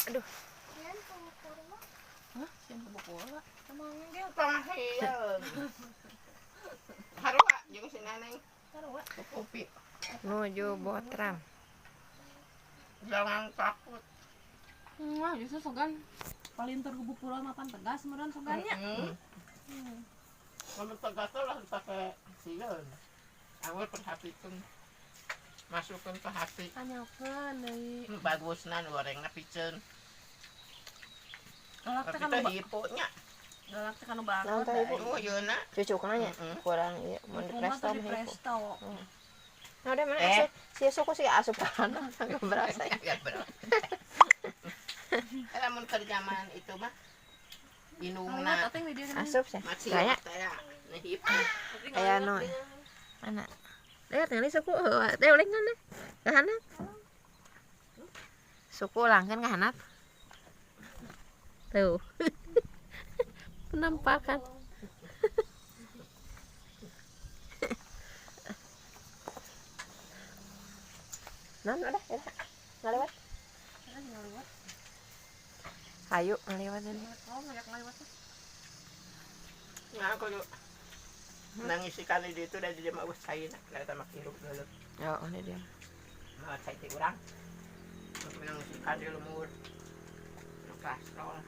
Aduh. Hah? Siang ke bola. Emangnya dia panghian. Harua jeung si Neneng. Harua. Kopi. Nuju Botram. Jangan takut. Wah, justru sogan palinter gubuk pura mapan tegas meureun sogannya. Kalau tegas lah dipakai sieun. Awal perhatikan. Masukkan ke hati. Tanyakeun deui. Bagusna gorengna piceun. Galak teh Tapi teh hiponya. galak teh kanu bakal. Naon teh, Ibu? Oh, yeuna. Cucuk nanya kurang ieu mun di presto mah ieu. Presto. Nah, udah mana asup si suku si asup kana enggak berasa. Ya, bro. Lamun kerjaman itu mah inungna Tapi video Asup sih. masih Saya teh nah hipo. aya no. Mana? Lihat ngali suku teh uling kan deh. Kahanap. Suku langkeun kahanap. Tuh. Penampakan. Nan udah, ya. Ngalewat. Ayo ngalewat ini. Oh, ngajak lewat. Nah, aku nangis sekali di itu dari dia mau usahain kita mak hirup dulu. Ya, ini dia. Mau cai ti urang. Aku nangis sekali lumur. Kolesterol.